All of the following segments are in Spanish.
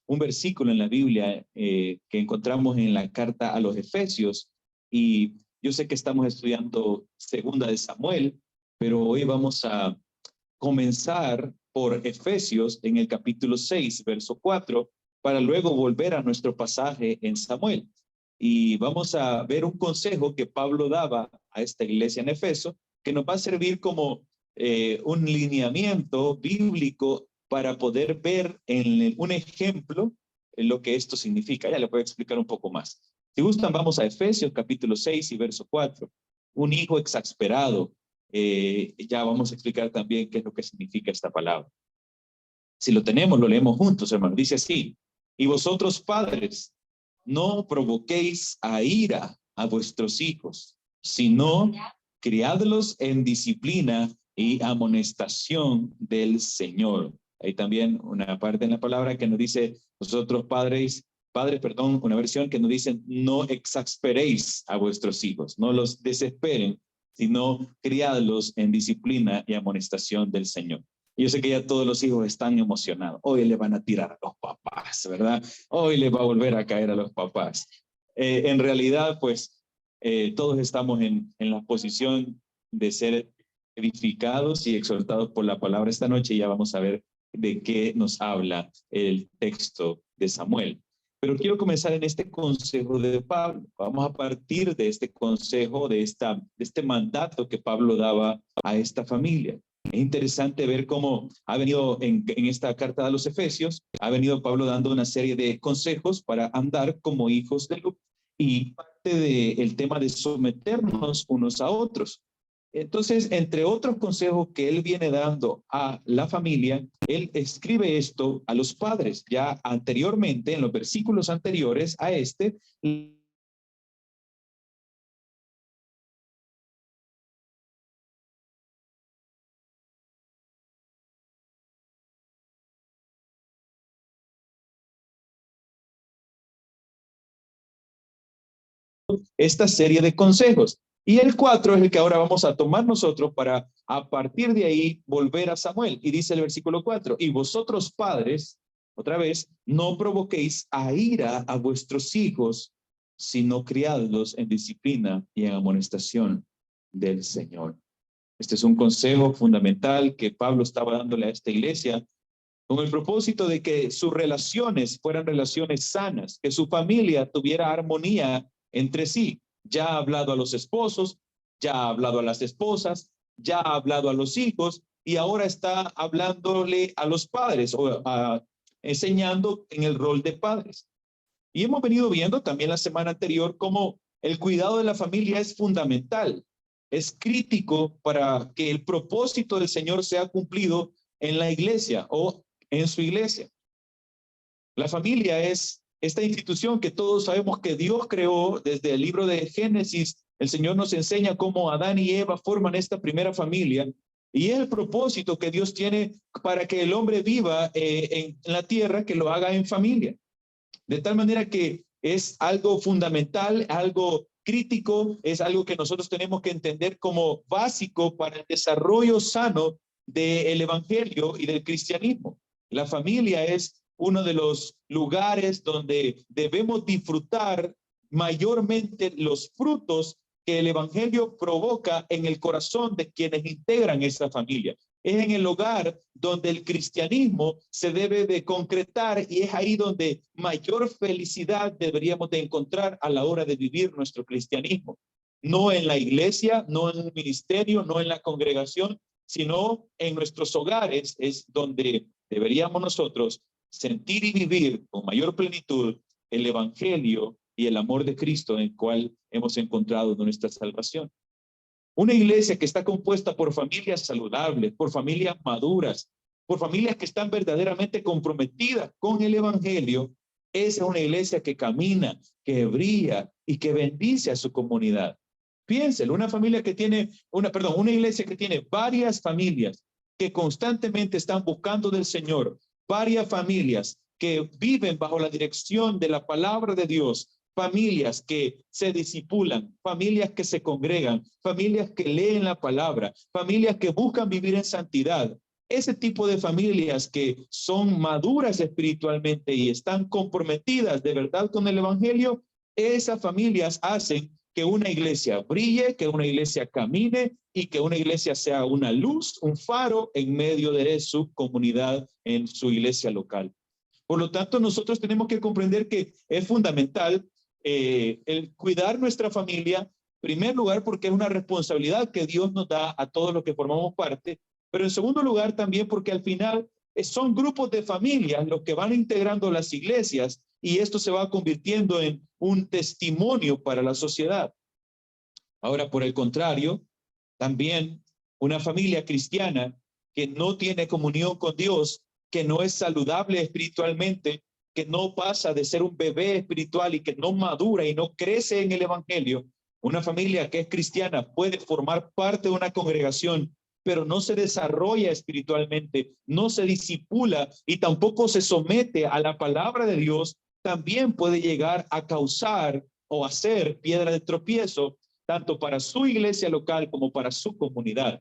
un versículo en la Biblia que encontramos en la carta a los Efesios, y yo sé que estamos estudiando Segunda de Samuel, pero hoy vamos a comenzar por Efesios en el capítulo 6, verso 4, para luego volver a nuestro pasaje en Samuel. Y vamos a ver un consejo que Pablo daba a esta iglesia en Efeso, que nos va a servir como un lineamiento bíblico para poder ver en un ejemplo en lo que esto significa. Ya le voy a explicar un poco más. Si gustan, vamos a Efesios capítulo 6 y verso 4. Un hijo exasperado. Ya vamos a explicar también qué es lo que significa esta palabra. Si lo tenemos, lo leemos juntos, hermano. Dice así: y vosotros, padres, no provoquéis a ira a vuestros hijos, sino criadlos en disciplina y amonestación del Señor. Hay también una parte en la palabra que nos dice: vosotros, padres, perdón, una versión que nos dice: no exasperéis a vuestros hijos, no los desesperen, sino criadlos en disciplina y amonestación del Señor. Yo sé que ya todos los hijos están emocionados. Hoy le van a tirar a los papás, ¿verdad? Hoy le va a volver a caer a los papás. En realidad, pues, todos estamos en la posición de ser edificados y exhortados por la palabra esta noche, y ya vamos a ver de qué nos habla el texto de Samuel. Pero quiero comenzar en este consejo de Pablo. Vamos a partir de este consejo, de este mandato que Pablo daba a esta familia. Es interesante ver cómo ha venido en esta carta a los Efesios, ha venido Pablo dando una serie de consejos para andar como hijos de luz, y parte del tema de someternos unos a otros. Entonces, entre otros consejos que él viene dando a la familia, él escribe esto a los padres. Ya anteriormente, en los versículos anteriores a este, esta serie de consejos. Y el 4 es el que ahora vamos a tomar nosotros para a partir de ahí volver a Samuel. Y dice el versículo 4: y vosotros, padres, otra vez, no provoquéis a ira a vuestros hijos, sino criadlos en disciplina y en amonestación del Señor. Este es un consejo fundamental que Pablo estaba dándole a esta iglesia con el propósito de que sus relaciones fueran relaciones sanas, que su familia tuviera armonía entre sí. Ya ha hablado a los esposos, ya ha hablado a las esposas, ya ha hablado a los hijos, y ahora está hablándole a los padres, enseñando en el rol de padres. Y hemos venido viendo también la semana anterior cómo el cuidado de la familia es fundamental, es crítico para que el propósito del Señor sea cumplido en la iglesia o en su iglesia. La familia es esta institución que todos sabemos que Dios creó desde el libro de Génesis. El Señor nos enseña cómo Adán y Eva forman esta primera familia, y es el propósito que Dios tiene para que el hombre viva en la tierra, que lo haga en familia. De tal manera que es algo fundamental, algo crítico, es algo que nosotros tenemos que entender como básico para el desarrollo sano del evangelio y del cristianismo. La familia es uno de los lugares donde debemos disfrutar mayormente los frutos que el evangelio provoca en el corazón de quienes integran esa familia. Es en el hogar donde el cristianismo se debe de concretar, y es ahí donde mayor felicidad deberíamos de encontrar a la hora de vivir nuestro cristianismo. No en la iglesia, no en un ministerio, no en la congregación, sino en nuestros hogares es donde deberíamos nosotros sentir y vivir con mayor plenitud el evangelio y el amor de Cristo en el cual hemos encontrado nuestra salvación. Una iglesia que está compuesta por familias saludables, por familias maduras, por familias que están verdaderamente comprometidas con el evangelio, esa es una iglesia que camina, que brilla y que bendice a su comunidad. Piénselo, una iglesia que tiene varias familias que constantemente están buscando del Señor, varias familias que viven bajo la dirección de la palabra de Dios, familias que se discipulan, familias que se congregan, familias que leen la palabra, familias que buscan vivir en santidad. ese tipo de familias que son maduras espiritualmente y están comprometidas de verdad con el evangelio, esas familias hacen que una iglesia brille, que una iglesia camine y que una iglesia sea una luz, un faro en medio de su comunidad, en su iglesia local. Por lo tanto, nosotros tenemos que comprender que es fundamental el cuidar nuestra familia, en primer lugar, porque es una responsabilidad que Dios nos da a todos los que formamos parte, pero en segundo lugar también porque al final son grupos de familias los que van integrando las iglesias y esto se va convirtiendo en un testimonio para la sociedad. Ahora, por el contrario, también una familia cristiana que no tiene comunión con Dios, que no es saludable espiritualmente, que no pasa de ser un bebé espiritual y que no madura y no crece en el evangelio, una familia que es cristiana puede formar parte de una congregación, pero no se desarrolla espiritualmente, no se discipula y tampoco se somete a la palabra de Dios, también puede llegar a causar o hacer piedra de tropiezo tanto para su iglesia local como para su comunidad.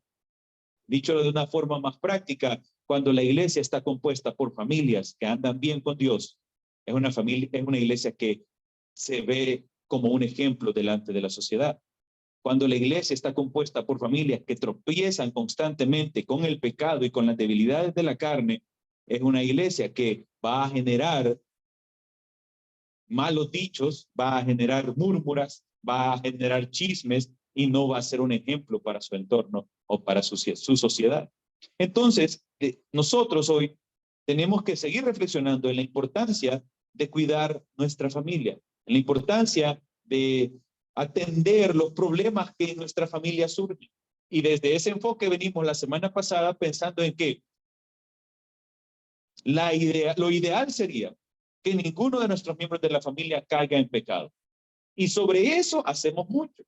Dicho de una forma más práctica, cuando la iglesia está compuesta por familias que andan bien con Dios, es una familia, es una iglesia que se ve como un ejemplo delante de la sociedad. Cuando la iglesia está compuesta por familias que tropiezan constantemente con el pecado y con las debilidades de la carne, es una iglesia que va a generar malos dichos, va a generar murmuras, va a generar chismes y no va a ser un ejemplo para su entorno o para su sociedad. Entonces, nosotros hoy tenemos que seguir reflexionando en la importancia de cuidar nuestra familia, en la importancia de atender los problemas que en nuestra familia surgen. Y desde ese enfoque venimos la semana pasada pensando en que lo ideal sería que ninguno de nuestros miembros de la familia caiga en pecado. Y sobre eso hacemos mucho,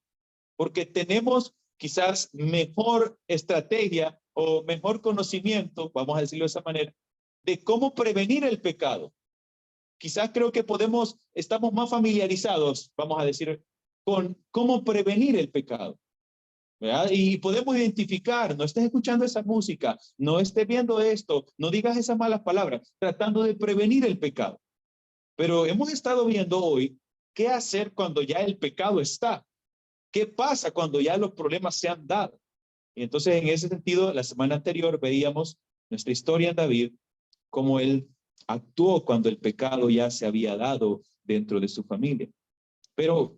porque tenemos quizás mejor estrategia o mejor conocimiento, vamos a decirlo de esa manera, de cómo prevenir el pecado. Quizás creo que estamos más familiarizados, vamos a decir, con cómo prevenir el pecado, ¿verdad? Y podemos identificar, no estés escuchando esa música, no estés viendo esto, no digas esas malas palabras, tratando de prevenir el pecado. Pero hemos estado viendo hoy qué hacer cuando ya el pecado está. ¿Qué pasa cuando ya los problemas se han dado? Y entonces, en ese sentido, la semana anterior veíamos nuestra historia en David, cómo él actuó cuando el pecado ya se había dado dentro de su familia. Pero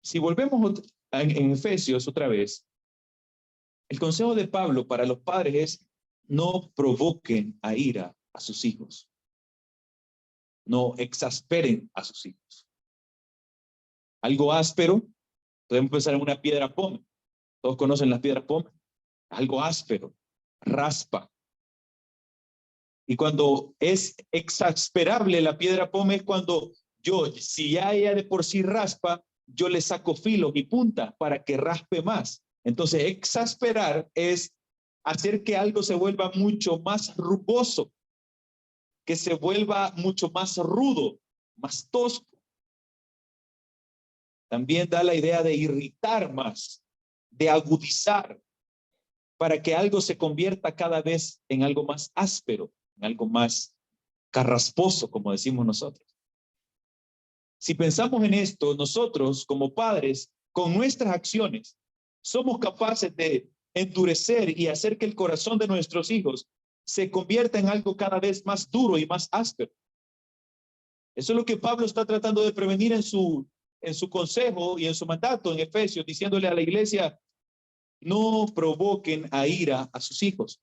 si volvemos en Efesios otra vez, el consejo de Pablo para los padres es: no provoquen a ira a sus hijos. No exasperen a sus hijos. Algo áspero, podemos pensar en una piedra pome. Todos conocen las piedras pome. Algo áspero, raspa. Y cuando es exasperable la piedra pome es cuando si ya ella de por sí raspa, yo le saco filo y punta para que raspe más. Entonces, exasperar es hacer que algo se vuelva mucho más rugoso, que se vuelva mucho más rudo, más tosco. También da la idea de irritar más, de agudizar, para que algo se convierta cada vez en algo más áspero, en algo más carrasposo, como decimos nosotros. Si pensamos en esto, nosotros como padres, con nuestras acciones, somos capaces de endurecer y hacer que el corazón de nuestros hijos se convierta en algo cada vez más duro y más áspero. Eso es lo que Pablo está tratando de prevenir en su consejo y en su mandato en Efesios, diciéndole a la iglesia: no provoquen a ira a sus hijos.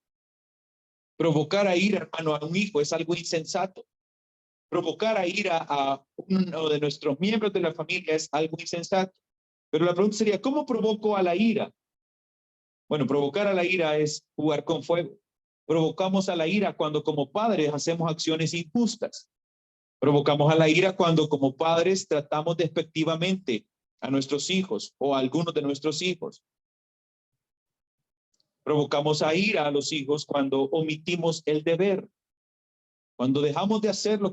Provocar a ira, hermano, a un hijo es algo insensato. Provocar a ira a uno de nuestros miembros de la familia es algo insensato. Pero la pregunta sería: ¿cómo provoco a la ira? Bueno, provocar a la ira es jugar con fuego. Provocamos a la ira cuando como padres hacemos acciones injustas. Provocamos a la ira cuando como padres tratamos despectivamente a nuestros hijos o a algunos de nuestros hijos. Provocamos a ira a los hijos cuando omitimos el deber, cuando dejamos de hacer lo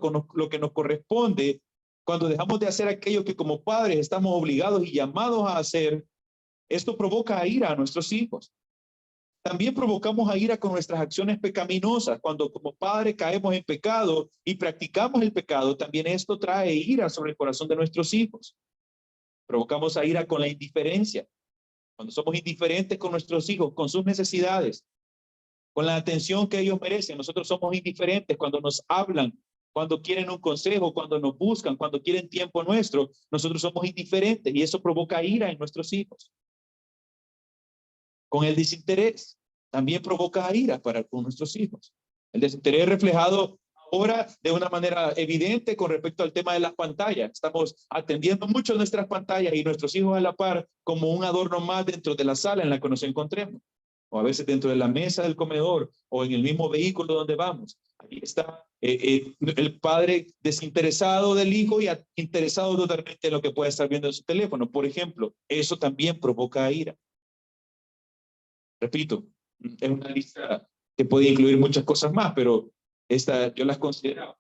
que nos corresponde, cuando dejamos de hacer aquello que como padres estamos obligados y llamados a hacer. Esto provoca ira a nuestros hijos. También provocamos a ira con nuestras acciones pecaminosas. Cuando como padres caemos en pecado y practicamos el pecado, también esto trae ira sobre el corazón de nuestros hijos. Provocamos a ira con la indiferencia. Cuando somos indiferentes con nuestros hijos, con sus necesidades, con la atención que ellos merecen, nosotros somos indiferentes cuando nos hablan, cuando quieren un consejo, cuando nos buscan, cuando quieren tiempo nuestro, nosotros somos indiferentes y eso provoca ira en nuestros hijos. Con el desinterés, también provoca ira con nuestros hijos. El desinterés reflejado ahora de una manera evidente con respecto al tema de las pantallas. Estamos atendiendo mucho nuestras pantallas y nuestros hijos a la par como un adorno más dentro de la sala en la que nos encontremos, o a veces dentro de la mesa del comedor o en el mismo vehículo donde vamos. Ahí está el padre desinteresado del hijo y interesado totalmente en lo que puede estar viendo en su teléfono. Por ejemplo, eso también provoca ira. Repito, es una lista que puede incluir muchas cosas más, pero esta yo las considero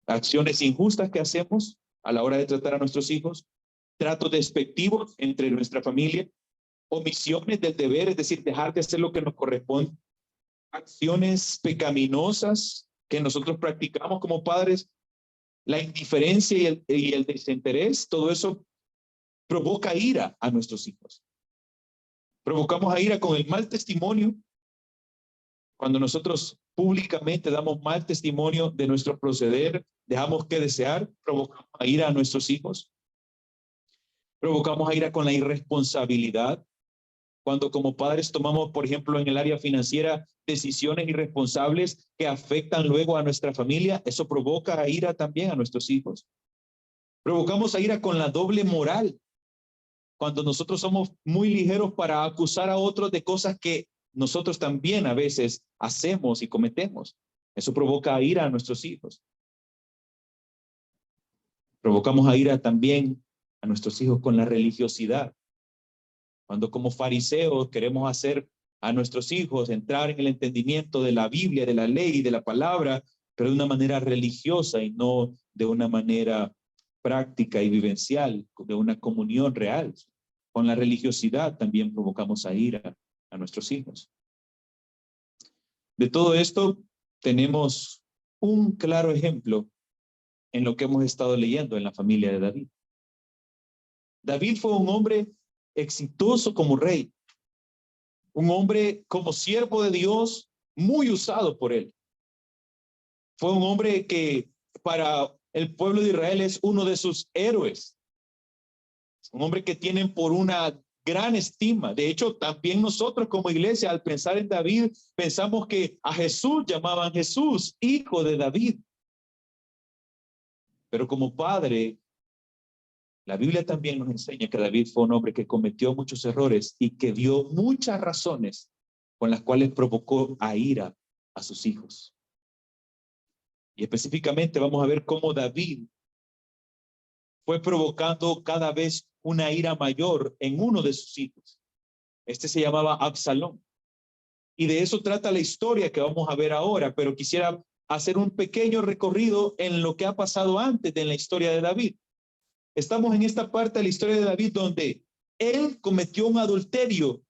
acciones injustas que hacemos a la hora de tratar a nuestros hijos, tratos despectivos entre nuestra familia, omisiones del deber, es decir, dejar de hacer lo que nos corresponde, acciones pecaminosas que nosotros practicamos como padres, la indiferencia y el desinterés, todo eso provoca ira a nuestros hijos. Provocamos a ira con el mal testimonio. Cuando nosotros públicamente damos mal testimonio de nuestro proceder, dejamos que desear, provocamos a ira a nuestros hijos. Provocamos a ira con la irresponsabilidad. Cuando como padres tomamos, por ejemplo, en el área financiera, decisiones irresponsables que afectan luego a nuestra familia, eso provoca a ira también a nuestros hijos. Provocamos a ira con la doble moral. Cuando nosotros somos muy ligeros para acusar a otros de cosas que nosotros también a veces hacemos y cometemos. Eso provoca ira a nuestros hijos. Provocamos a ira también a nuestros hijos con la religiosidad. Cuando como fariseos queremos hacer a nuestros hijos entrar en el entendimiento de la Biblia, de la ley, de la palabra, pero de una manera religiosa y no de una manera práctica y vivencial, de una comunión real. Con la religiosidad también provocamos a ira a nuestros hijos. De todo esto tenemos un claro ejemplo en lo que hemos estado leyendo en la familia de David. David fue un hombre exitoso como rey, un hombre como siervo de Dios, muy usado por él. Fue un hombre que para el pueblo de Israel es uno de sus héroes, un hombre que tienen por una gran estima. De hecho, también nosotros como iglesia, al pensar en David, pensamos que a Jesús llamaban Jesús, hijo de David. Pero como padre, la Biblia también nos enseña que David fue un hombre que cometió muchos errores y que dio muchas razones con las cuales provocó a ira a sus hijos. Y específicamente vamos a ver cómo David fue provocando cada vez una ira mayor en uno de sus hijos. Este se llamaba Absalón. Y de eso trata la historia que vamos a ver ahora, pero quisiera hacer un pequeño recorrido en lo que ha pasado antes de la historia de David. Estamos en esta parte de la historia de David donde él cometió un adulterio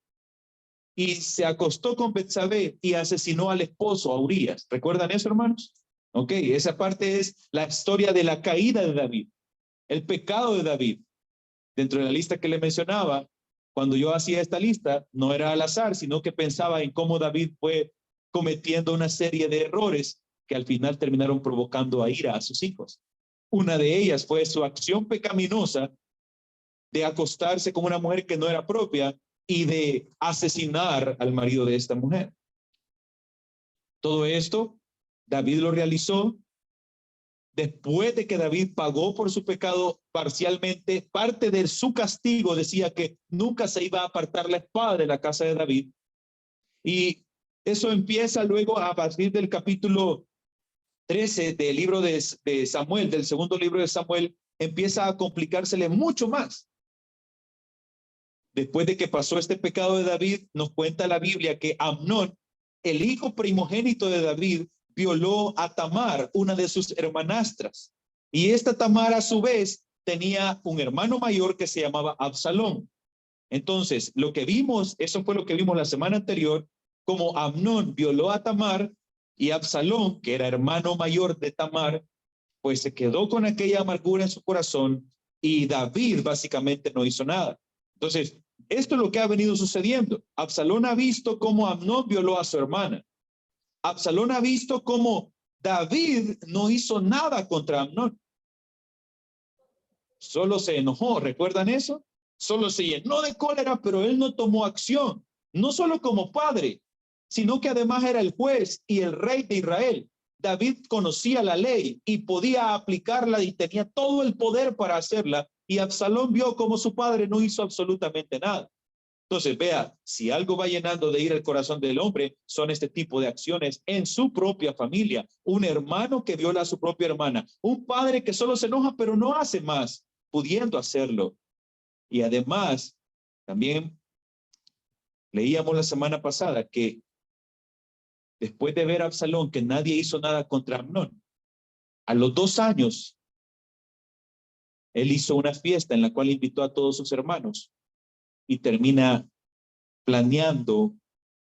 y se acostó con Betsabé y asesinó al esposo, a Urías. ¿Recuerdan eso, hermanos? Ok, esa parte es la historia de la caída de David, el pecado de David. Dentro de la lista que le mencionaba, cuando yo hacía esta lista, no era al azar, sino que pensaba en cómo David fue cometiendo una serie de errores que al final terminaron provocando a ira a sus hijos. Una de ellas fue su acción pecaminosa de acostarse con una mujer que no era propia y de asesinar al marido de esta mujer. Todo esto, David lo realizó después de que David pagó por su pecado parcialmente. Parte de su castigo decía que nunca se iba a apartar la espada de la casa de David. Y eso empieza luego a partir del capítulo 13 del libro de Samuel, del segundo libro de Samuel, empieza a complicársele mucho más. Después de que pasó este pecado de David, nos cuenta la Biblia que Amnón, el hijo primogénito de David, violó a Tamar, una de sus hermanastras. Y esta Tamar, a su vez, tenía un hermano mayor que se llamaba Absalón. Entonces, lo que vimos, eso fue lo que vimos la semana anterior, como Amnón violó a Tamar y Absalón, que era hermano mayor de Tamar, pues se quedó con aquella amargura en su corazón y David básicamente no hizo nada. Entonces, esto es lo que ha venido sucediendo. Absalón ha visto cómo Amnón violó a su hermana. Absalón ha visto cómo David no hizo nada contra Amnón. Solo se enojó, ¿recuerdan eso? Solo se llenó de cólera, pero él no tomó acción. No solo como padre, sino que además era el juez y el rey de Israel. David conocía la ley y podía aplicarla y tenía todo el poder para hacerla. Y Absalón vio como su padre no hizo absolutamente nada. Entonces, vea, si algo va llenando de ira el corazón del hombre, son este tipo de acciones en su propia familia. Un hermano que viola a su propia hermana, un padre que solo se enoja pero no hace más, pudiendo hacerlo. Y además, también leíamos la semana pasada que después de ver a Absalón que nadie hizo nada contra Amnón, a los 2 años, él hizo una fiesta en la cual invitó a todos sus hermanos y termina planeando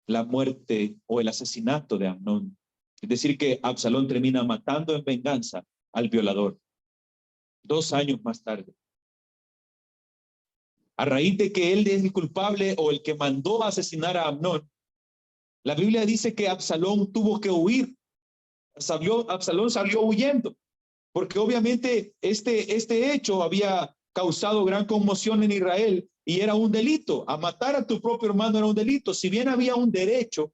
la muerte o el asesinato de Amnón. Es decir, que Absalón termina matando en venganza al violador 2 años más tarde. A raíz de que él es el culpable o el que mandó a asesinar a Amnón, la Biblia dice que Absalón tuvo que huir. Absalón salió huyendo, porque obviamente este hecho había causado gran conmoción en Israel y era un delito. A matar a tu propio hermano era un delito. Si bien había un derecho,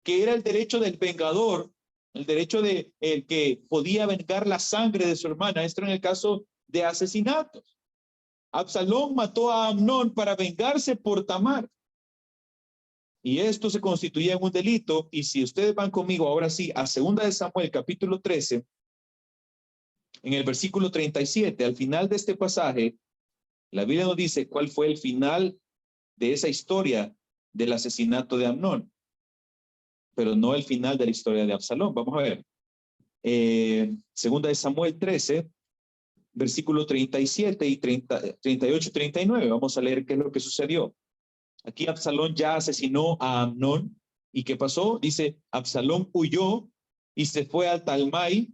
que era el derecho del vengador, el derecho de el que podía vengar la sangre de su hermana, esto en el caso de asesinatos. Absalón mató a Amnón para vengarse por Tamar. Y esto se constituía en un delito. Y si ustedes van conmigo ahora sí a 2 de Samuel, capítulo 13, en el versículo 37, al final de este pasaje, la Biblia nos dice cuál fue el final de esa historia del asesinato de Amnón, pero no el final de la historia de Absalón. Vamos a ver. 2 de Samuel 13, versículo 37 y 38, 39. Vamos a leer qué es lo que sucedió. Aquí Absalón ya asesinó a Amnón. ¿Y qué pasó? Dice, Absalón huyó y se fue al Talmai,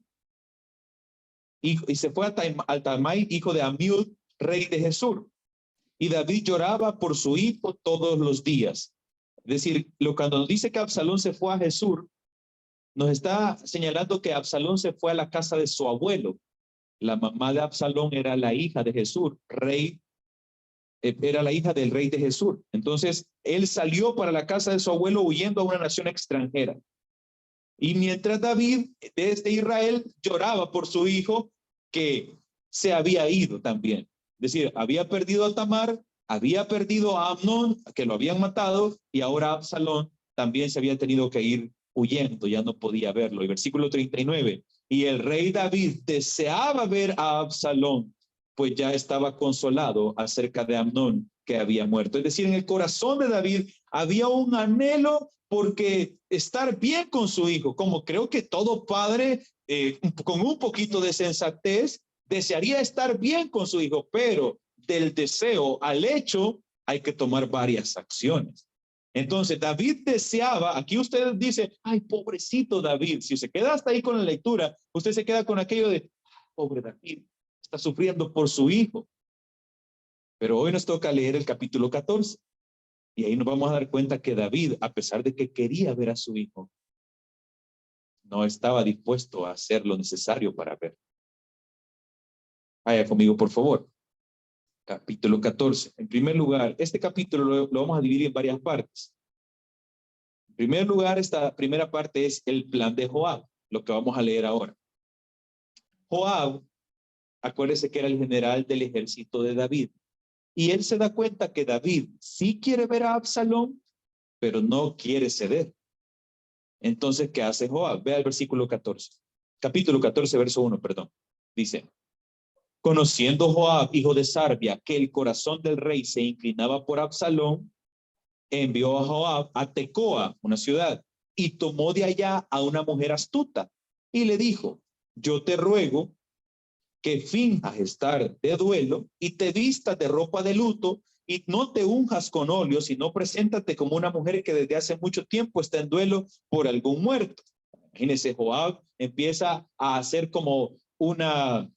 y se fue al Talmai, hijo de Amiud, rey de Jesús. Y David lloraba por su hijo todos los días. Es decir, cuando nos dice que Absalón se fue a Jesús, nos está señalando que Absalón se fue a la casa de su abuelo. La mamá de Absalón era la hija de Jesús, era la hija del rey de Jesús. Entonces, él salió para la casa de su abuelo huyendo a una nación extranjera. Y mientras David, desde Israel, lloraba por su hijo que se había ido también. Es decir, había perdido a Tamar, había perdido a Amnón, que lo habían matado, y ahora Absalón también se había tenido que ir huyendo, ya no podía verlo. Y versículo 39, y el rey David deseaba ver a Absalón, pues ya estaba consolado acerca de Amnón, que había muerto. Es decir, en el corazón de David había un anhelo porque estar bien con su hijo, como creo que todo padre con un poquito de sensatez desearía estar bien con su hijo, pero del deseo al hecho hay que tomar varias acciones. Entonces David deseaba, aquí usted dice, ay, pobrecito David, si se queda hasta ahí con la lectura, usted se queda con aquello de, pobre David, está sufriendo por su hijo. Pero hoy nos toca leer el capítulo 14. Y ahí nos vamos a dar cuenta que David, a pesar de que quería ver a su hijo, no estaba dispuesto a hacer lo necesario para ver. Vaya conmigo, por favor. Capítulo 14. En primer lugar, este capítulo lo vamos a dividir en varias partes. En primer lugar, esta primera parte es el plan de Joab, lo que vamos a leer ahora. Joab, acuérdese que era el general del ejército de David. Y él se da cuenta que David sí quiere ver a Absalón, pero no quiere ceder. Entonces, ¿qué hace Joab? Vea el versículo 14. Capítulo 14, verso 1, perdón. Dice, conociendo Joab, hijo de Sarbia, que el corazón del rey se inclinaba por Absalón, envió a Joab a Tecoa, una ciudad, y tomó de allá a una mujer astuta, y le dijo, yo te ruego que finjas estar de duelo y te vistas de ropa de luto y no te unjas con óleo, sino preséntate como una mujer que desde hace mucho tiempo está en duelo por algún muerto. Imagínense, Joab empieza a hacer como una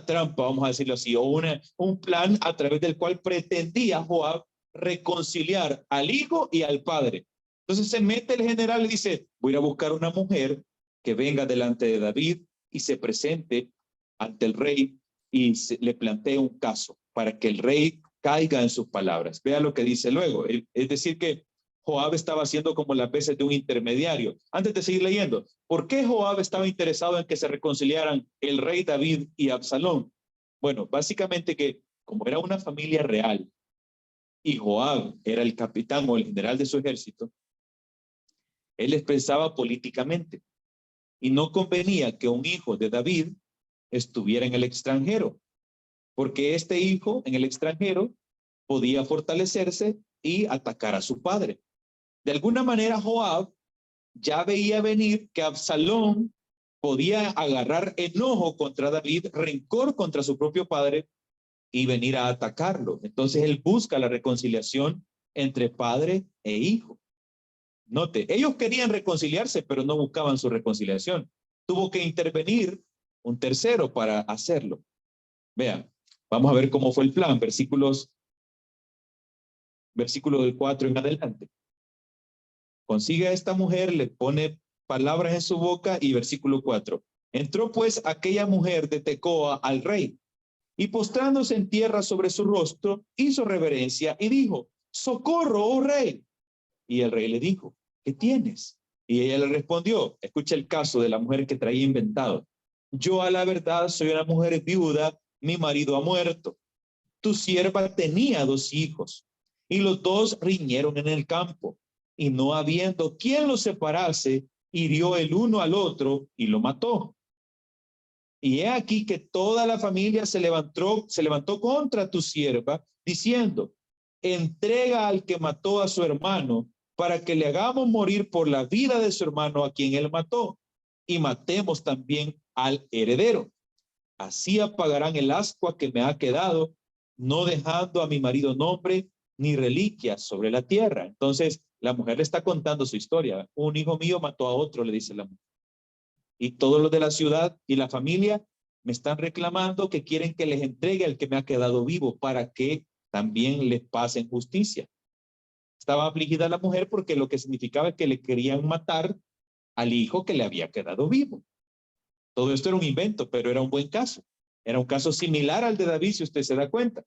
trampa, vamos a decirlo así, o un plan a través del cual pretendía Joab reconciliar al hijo y al padre. Entonces se mete el general y dice, voy a buscar una mujer que venga delante de David y se presente ante el rey y le plantee un caso para que el rey caiga en sus palabras. Vea lo que dice luego. Es decir que Joab estaba haciendo como las veces de un intermediario. Antes de seguir leyendo, ¿por qué Joab estaba interesado en que se reconciliaran el rey David y Absalón? Bueno, básicamente que como era una familia real y Joab era el capitán o el general de su ejército, él les pensaba políticamente y no convenía que un hijo de David estuviera en el extranjero, porque este hijo en el extranjero podía fortalecerse y atacar a su padre. De alguna manera Joab ya veía venir que Absalón podía agarrar enojo contra David, rencor contra su propio padre y venir a atacarlo. Entonces él busca la reconciliación entre padre e hijo. Note, ellos querían reconciliarse, pero no buscaban su reconciliación. Tuvo que intervenir un tercero para hacerlo. Vean, vamos a ver cómo fue el plan, versículo del 4 en adelante. Consigue a esta mujer, le pone palabras en su boca y versículo 4. Entró pues aquella mujer de Tecoa al rey y postrándose en tierra sobre su rostro, hizo reverencia y dijo, socorro, oh rey. Y el rey le dijo, ¿qué tienes? Y ella le respondió, escucha el caso de la mujer que traía inventado. Yo a la verdad soy una mujer viuda, mi marido ha muerto. Tu sierva tenía 2 hijos y los 2 riñeron en el campo y no habiendo quien los separase, hirió el uno al otro y lo mató. Y he aquí que toda la familia se levantó contra tu sierva, diciendo, entrega al que mató a su hermano para que le hagamos morir por la vida de su hermano a quien él mató y matemos también al heredero. Así apagarán el ascua que me ha quedado, no dejando a mi marido nombre ni reliquia sobre la tierra. Entonces la mujer le está contando su historia. Un hijo mío mató a otro, le dice la mujer. Y todos los de la ciudad y la familia me están reclamando que quieren que les entregue al que me ha quedado vivo para que también les pasen justicia. Estaba afligida la mujer porque lo que significaba que le querían matar al hijo que le había quedado vivo. Todo esto era un invento, pero era un buen caso. Era un caso similar al de David, si usted se da cuenta.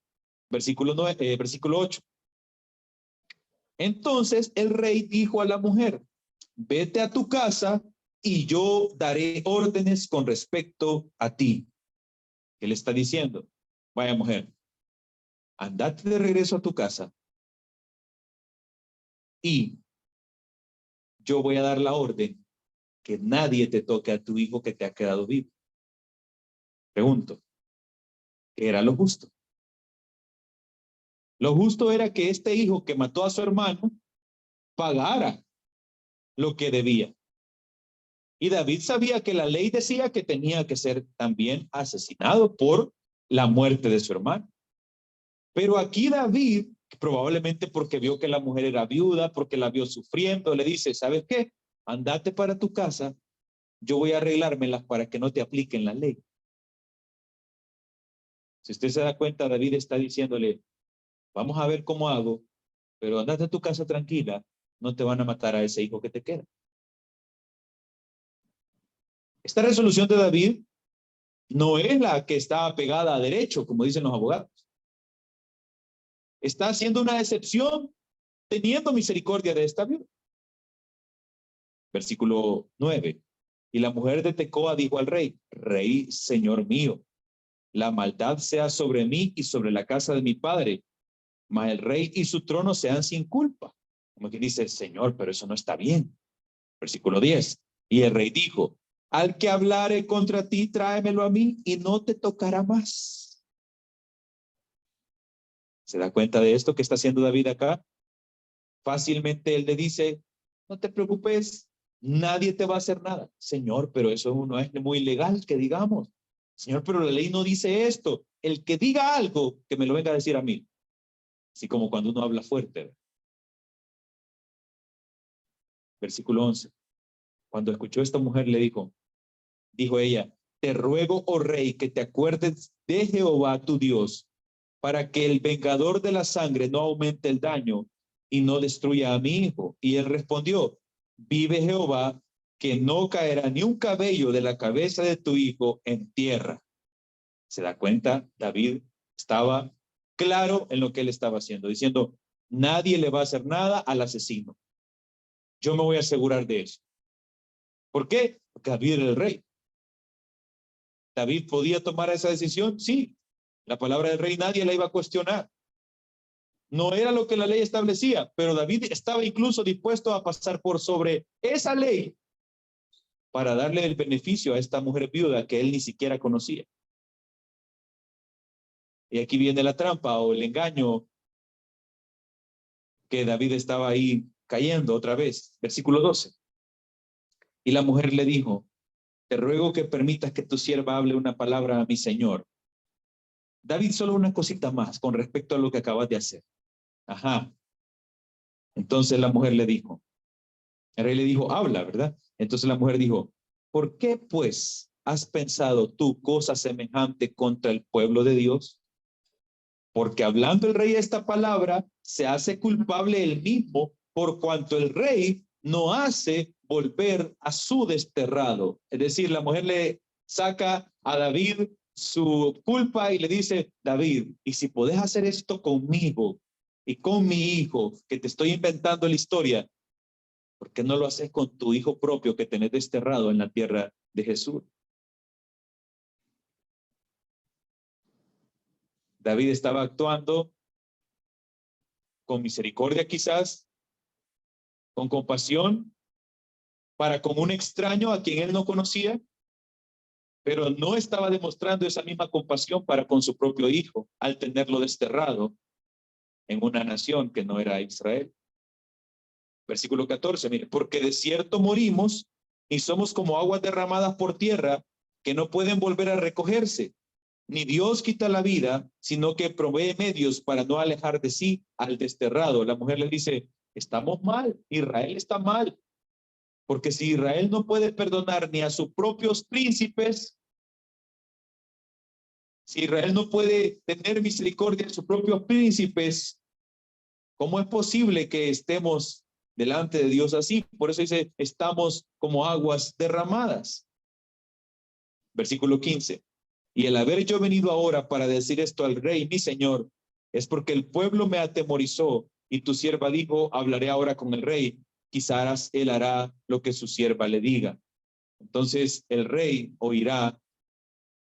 Versículo 8. Entonces el rey dijo a la mujer, vete a tu casa y yo daré órdenes con respecto a ti. ¿Qué le está diciendo? Vaya mujer, andate de regreso a tu casa y yo voy a dar la orden que nadie te toque a tu hijo que te ha quedado vivo. Pregunto, ¿qué era lo justo? Lo justo era que este hijo que mató a su hermano pagara lo que debía. Y David sabía que la ley decía que tenía que ser también asesinado por la muerte de su hermano. Pero aquí David, probablemente porque vio que la mujer era viuda, porque la vio sufriendo, le dice, ¿sabes qué? Andate para tu casa, yo voy a arreglármelas para que no te apliquen la ley. Si usted se da cuenta, David está diciéndole, vamos a ver cómo hago, pero andate a tu casa tranquila, no te van a matar a ese hijo que te queda. Esta resolución de David no es la que está pegada a derecho, como dicen los abogados. Está haciendo una excepción, teniendo misericordia de esta viuda. Versículo 9. Y la mujer de Tecoa dijo al rey, rey, señor mío, la maldad sea sobre mí y sobre la casa de mi padre, mas el rey y su trono sean sin culpa. Como que dice, Señor, pero eso no está bien. Versículo 10. Y el rey dijo, al que hablare contra ti, tráemelo a mí y no te tocará más. ¿Se da cuenta de esto que está haciendo David acá? Fácilmente él le dice, no te preocupes, nadie te va a hacer nada. Señor, pero eso no es muy legal que digamos. Señor, pero la ley no dice esto. El que diga algo, que me lo venga a decir a mí. así como cuando uno habla fuerte. Versículo 11. Cuando escuchó esta mujer, dijo ella, te ruego, oh rey, que te acuerdes de Jehová tu Dios, para que el vengador de la sangre no aumente el daño y no destruya a mi hijo. Y él respondió, vive Jehová, que no caerá ni un cabello de la cabeza de tu hijo en tierra. ¿Se da cuenta? David estaba claro en lo que él estaba haciendo, diciendo, nadie le va a hacer nada al asesino. Yo me voy a asegurar de eso. ¿Por qué? Porque David era el rey. ¿David podía tomar esa decisión? Sí. La palabra del rey nadie la iba a cuestionar. No era lo que la ley establecía, pero David estaba incluso dispuesto a pasar por sobre esa ley para darle el beneficio a esta mujer viuda que él ni siquiera conocía. Y aquí viene la trampa o el engaño que David estaba ahí cayendo otra vez. Versículo 12. Y la mujer le dijo, te ruego que permitas que tu sierva hable una palabra a mi señor. David, solo una cosita más con respecto a lo que acabas de hacer. Ajá. Entonces la mujer le dijo, el rey le dijo, habla, ¿verdad? Entonces la mujer dijo, ¿por qué pues has pensado tú cosa semejante contra el pueblo de Dios? Porque hablando el rey esta palabra, se hace culpable él mismo, por cuanto el rey no hace volver a su desterrado. Es decir, la mujer le saca a David su culpa y le dice, David, y si podés hacer esto conmigo y con mi hijo, que te estoy inventando la historia, ¿por qué no lo haces con tu hijo propio que tenés desterrado en la tierra de Jesús? David estaba actuando con misericordia quizás, con compasión, para con un extraño a quien él no conocía, pero no estaba demostrando esa misma compasión para con su propio hijo al tenerlo desterrado en una nación que no era Israel. Versículo 14, mire, porque de cierto morimos y somos como aguas derramadas por tierra que no pueden volver a recogerse. Ni Dios quita la vida, sino que provee medios para no alejar de sí al desterrado. La mujer le dice, estamos mal, Israel está mal, porque si Israel no puede perdonar ni a sus propios príncipes, si Israel no puede tener misericordia de sus propios príncipes, ¿cómo es posible que estemos delante de Dios así? Por eso dice, estamos como aguas derramadas. Versículo 15. Y el haber yo venido ahora para decir esto al rey, mi señor, es porque el pueblo me atemorizó y tu sierva dijo, hablaré ahora con el rey, quizás él hará lo que su sierva le diga. Entonces el rey oirá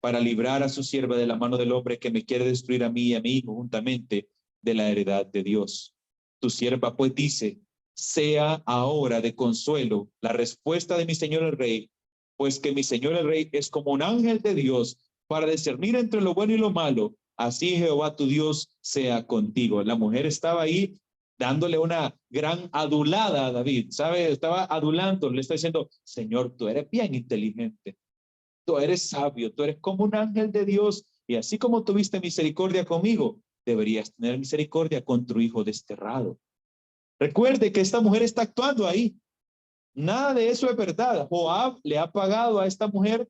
para librar a su sierva de la mano del hombre que me quiere destruir a mí y a mi hijo juntamente de la heredad de Dios. Tu sierva pues dice, sea ahora de consuelo la respuesta de mi señor el rey, pues que mi señor el rey es como un ángel de Dios para discernir entre lo bueno y lo malo. Así Jehová tu Dios sea contigo. La mujer estaba ahí dándole una gran adulada a David, ¿sabe? Estaba adulando, le está diciendo, Señor, tú eres bien inteligente, tú eres sabio, tú eres como un ángel de Dios, y así como tuviste misericordia conmigo, deberías tener misericordia con tu hijo desterrado. Recuerde que esta mujer está actuando ahí. Nada de eso es verdad. Joab le ha pagado a esta mujer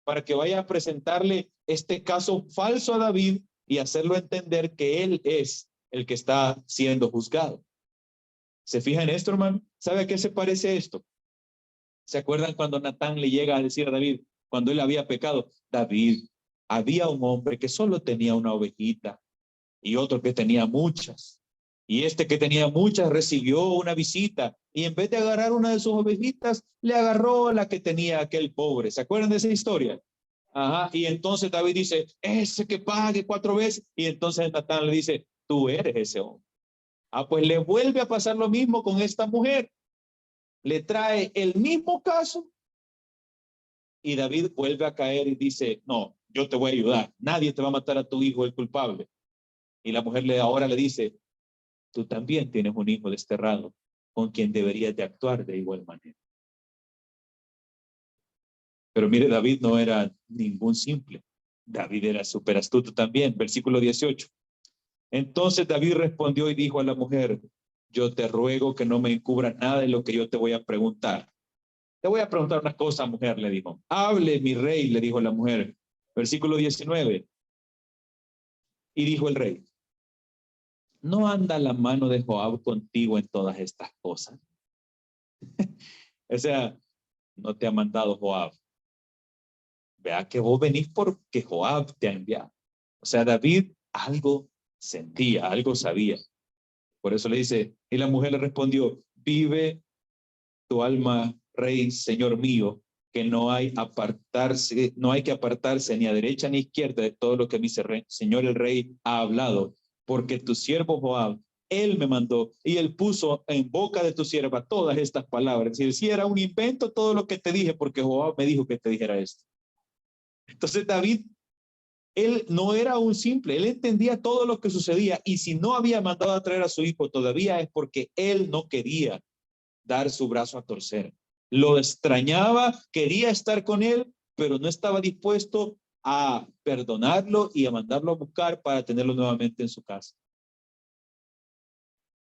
para que vaya a presentarle este caso falso a David y hacerlo entender que él es el que está siendo juzgado. ¿Se fija en esto, hermano? ¿Sabe a qué se parece esto? ¿Se acuerdan cuando Natán le llega a decir a David, cuando él había pecado? David, había un hombre que solo tenía una ovejita y otro que tenía muchas. Y este que tenía muchas recibió una visita y en vez de agarrar una de sus ovejitas, le agarró la que tenía aquel pobre. ¿Se acuerdan de esa historia? Ajá. Y entonces David dice, ese que pague 4 veces. Y entonces Natán le dice, tú eres ese hombre. Ah, pues le vuelve a pasar lo mismo con esta mujer. Le trae el mismo caso y David vuelve a caer y dice, no, yo te voy a ayudar. Nadie te va a matar a tu hijo, el culpable. Y la mujer ahora le dice, tú también tienes un hijo desterrado con quien deberías de actuar de igual manera. Pero mire, David no era ningún simple. David era súper astuto también. Versículo 18. Entonces David respondió y dijo a la mujer, yo te ruego que no me encubras nada de lo que yo te voy a preguntar. Te voy a preguntar una cosa, mujer, le dijo. Hable, mi rey, le dijo la mujer. Versículo 19. Y dijo el rey, ¿no anda la mano de Joab contigo en todas estas cosas? O sea, no te ha mandado Joab. Vea que vos venís porque Joab te ha enviado. O sea, David algo sentía, algo sabía. Por eso le dice, y la mujer le respondió, vive tu alma, rey, señor mío, que no hay que apartarse ni a derecha ni a izquierda de todo lo que mi señor el rey ha hablado, porque tu siervo Joab, él me mandó y él puso en boca de tu sierva todas estas palabras. Es decir, si era un invento todo lo que te dije, porque Joab me dijo que te dijera esto. Entonces David, él no era un simple, él entendía todo lo que sucedía, y si no había mandado a traer a su hijo todavía es porque él no quería dar su brazo a torcer. Lo extrañaba, quería estar con él, pero no estaba dispuesto a perdonarlo y a mandarlo a buscar para tenerlo nuevamente en su casa.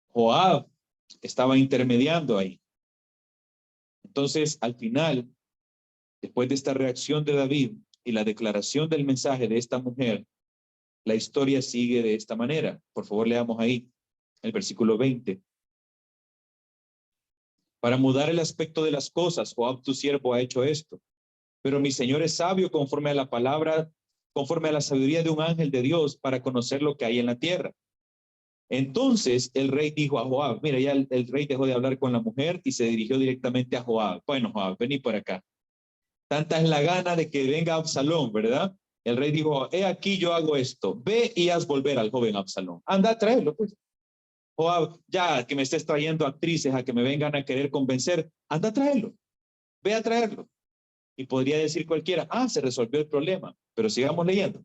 Joab estaba intermediando ahí. Entonces, al final, después de esta reacción de David y la declaración del mensaje de esta mujer, la historia sigue de esta manera. Por favor, leamos ahí el versículo 20. Para mudar el aspecto de las cosas, Joab tu siervo ha hecho esto. Pero mi Señor es sabio conforme a la palabra, conforme a la sabiduría de un ángel de Dios para conocer lo que hay en la tierra. Entonces el rey dijo a Joab, mira, ya el rey dejó de hablar con la mujer y se dirigió directamente a Joab. Bueno, Joab, vení por acá. Tanta es la gana de que venga Absalón, ¿verdad? El rey dijo, he aquí yo hago esto, ve y haz volver al joven Absalón. Anda a traerlo, pues. Joab, ya que me estés trayendo actrices a que me vengan a querer convencer, anda a traerlo, ve a traerlo. Y podría decir cualquiera, se resolvió el problema, pero sigamos leyendo.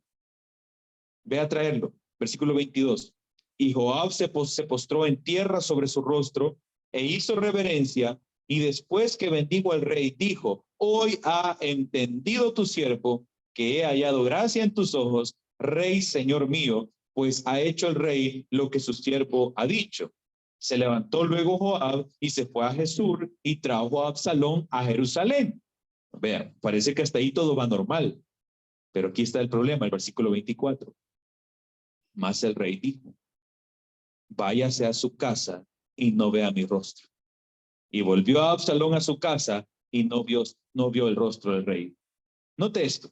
Ve a traerlo. Versículo 22. Y Joab se postró en tierra sobre su rostro e hizo reverencia, y después que bendijo al rey, dijo, hoy ha entendido tu siervo que he hallado gracia en tus ojos, rey, señor mío, pues ha hecho el rey lo que su siervo ha dicho. Se levantó luego Joab y se fue a Jesús y trajo a Absalón a Jerusalén. Vean, parece que hasta ahí todo va normal, pero aquí está el problema, el versículo 24. Mas el rey dijo, váyase a su casa y no vea mi rostro. Y volvió a Absalón a su casa y no vio el rostro del rey. Note esto.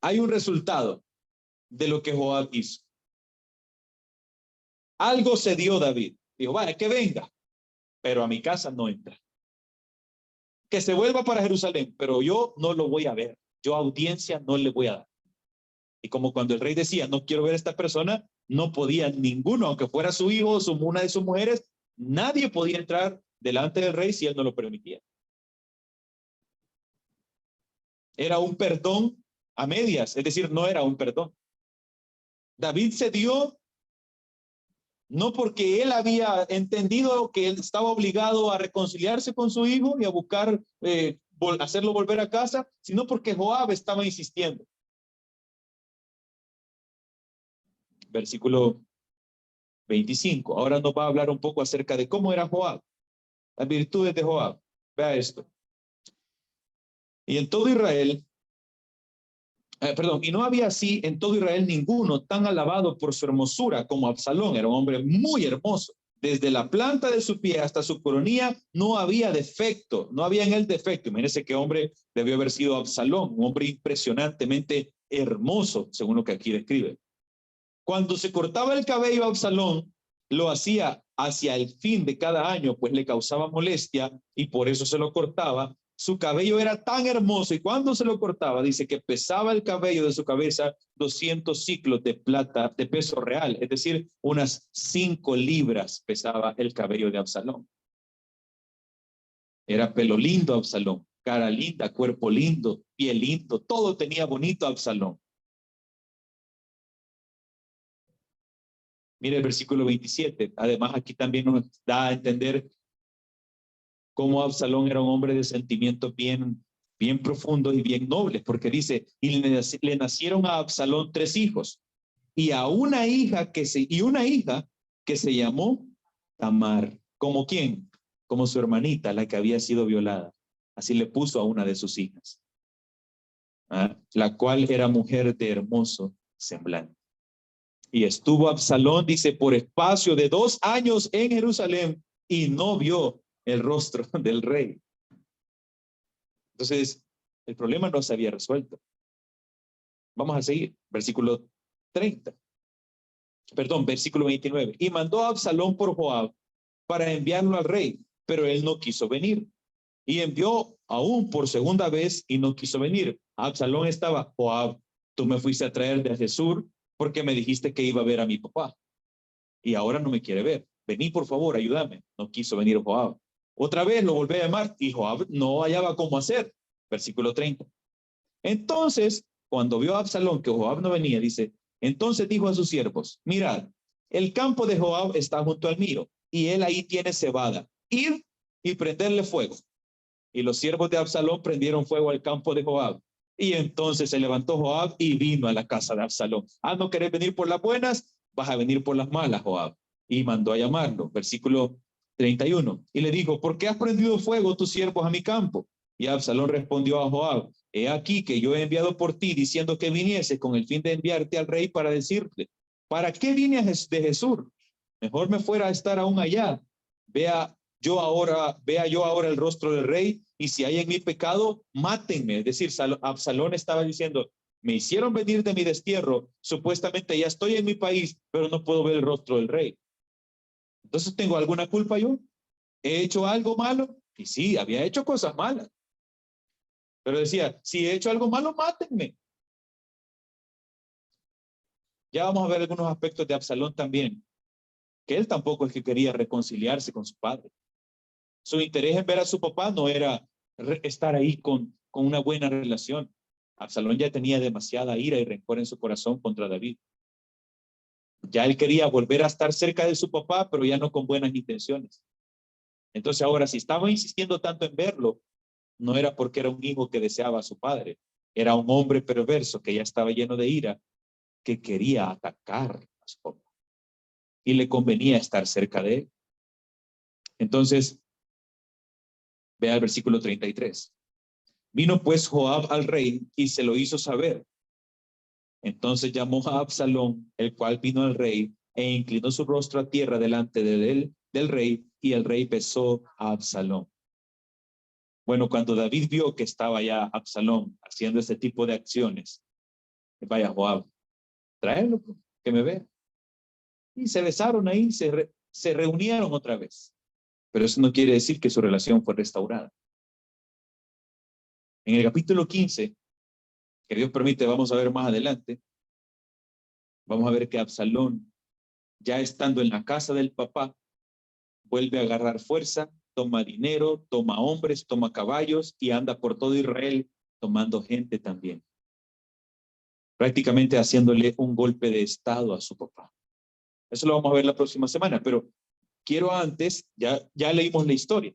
Hay un resultado de lo que Joab hizo. Algo se dio David. Dijo, vaya, que venga, pero a mi casa no entra. Que se vuelva para Jerusalén, pero yo no lo voy a ver. Yo audiencia no le voy a dar. Y como cuando el rey decía, no quiero ver a esta persona, no podía ninguno, aunque fuera su hijo o una de sus mujeres, nadie podía entrar delante del rey si él no lo permitía. Era un perdón a medias, es decir, no era un perdón. David se dio no porque él había entendido que él estaba obligado a reconciliarse con su hijo y a buscar hacerlo volver a casa, sino porque Joab estaba insistiendo. Versículo 25. Ahora nos va a hablar un poco acerca de cómo era Joab, las virtudes de Joab. Vea esto. Y en todo Israel, y no había así en todo Israel ninguno tan alabado por su hermosura como Absalón. Era un hombre muy hermoso. Desde la planta de su pie hasta su coronilla no había defecto, no había en él defecto. Imagínense qué hombre debió haber sido Absalón, un hombre impresionantemente hermoso, según lo que aquí describe. Cuando se cortaba el cabello a Absalón, lo hacía hacia el fin de cada año, pues le causaba molestia y por eso se lo cortaba. Su cabello era tan hermoso y cuando se lo cortaba, dice que pesaba el cabello de su cabeza 200 ciclos de plata de peso real, es decir, unas 5 libras pesaba el cabello de Absalón. Era pelo lindo Absalón, cara linda, cuerpo lindo, piel lindo, todo tenía bonito Absalón. Mire el versículo 27. Además, aquí también nos da a entender cómo Absalón era un hombre de sentimientos bien profundos y bien nobles, porque dice, y le nacieron a Absalón 3 hijos. y a una hija que se llamó Tamar. ¿Como quién? Como su hermanita, la que había sido violada. Así le puso a una de sus hijas, la cual era mujer de hermoso semblante. Y estuvo Absalón, dice, por espacio de 2 años en Jerusalén y no vio el rostro del rey. Entonces, el problema no se había resuelto. Vamos a seguir, versículo 30. Perdón, versículo 29. Y mandó a Absalón por Joab para enviarlo al rey, pero él no quiso venir. Y envió aún por segunda vez y no quiso venir. Absalón estaba: Joab, tú me fuiste a traer de Jesús porque me dijiste que iba a ver a mi papá. Y ahora no me quiere ver. Vení, por favor, ayúdame. No quiso venir Joab. Otra vez lo volví a llamar y Joab no hallaba cómo hacer. Versículo 30. Entonces, cuando vio a Absalón que Joab no venía, dice, entonces dijo a sus siervos, mirad, el campo de Joab está junto al mío, y él ahí tiene cebada. Id y prenderle fuego. Y los siervos de Absalón prendieron fuego al campo de Joab. Y entonces se levantó Joab y vino a la casa de Absalón. ¿No querés venir por las buenas? Vas a venir por las malas, Joab. Y mandó a llamarlo. Versículo 31. Y le dijo, ¿por qué has prendido fuego tus siervos a mi campo? Y Absalón respondió a Joab, he aquí que yo he enviado por ti diciendo que vinieses con el fin de enviarte al rey para decirte, ¿para qué vine de Jesús? Mejor me fuera a estar aún allá. Vea yo ahora el rostro del rey, y si hay en mi pecado, mátenme. Es decir, Absalón estaba diciendo, me hicieron venir de mi destierro, supuestamente ya estoy en mi país, pero no puedo ver el rostro del rey. Entonces, ¿tengo alguna culpa yo? ¿He hecho algo malo? Y sí, había hecho cosas malas. Pero decía, si he hecho algo malo, mátenme. Ya vamos a ver algunos aspectos de Absalón también, que él tampoco es que quería reconciliarse con su padre. Su interés en ver a su papá no era estar ahí con una buena relación. Absalón ya tenía demasiada ira y rencor en su corazón contra David. Ya él quería volver a estar cerca de su papá, pero ya no con buenas intenciones. Entonces ahora, si estaba insistiendo tanto en verlo, no era porque era un hijo que deseaba a su padre. Era un hombre perverso que ya estaba lleno de ira, que quería atacar a su papá. Y le convenía estar cerca de él. Entonces, vea el versículo 33. Vino pues Joab al rey y se lo hizo saber. Entonces llamó a Absalón, el cual vino al rey e inclinó su rostro a tierra delante de él, del rey, y el rey besó a Absalón. Bueno, cuando David vio que estaba ya Absalón haciendo este tipo de acciones, vaya Joab, tráelo, que me vea. Y se besaron ahí, se reunieron otra vez. Pero eso no quiere decir que su relación fue restaurada. En el capítulo 15, que Dios permite, vamos a ver más adelante, vamos a ver que Absalón, ya estando en la casa del papá, vuelve a agarrar fuerza, toma dinero, toma hombres, toma caballos y anda por todo Israel tomando gente también. Prácticamente haciéndole un golpe de estado a su papá. Eso lo vamos a ver la próxima semana, pero quiero antes, ya leímos la historia.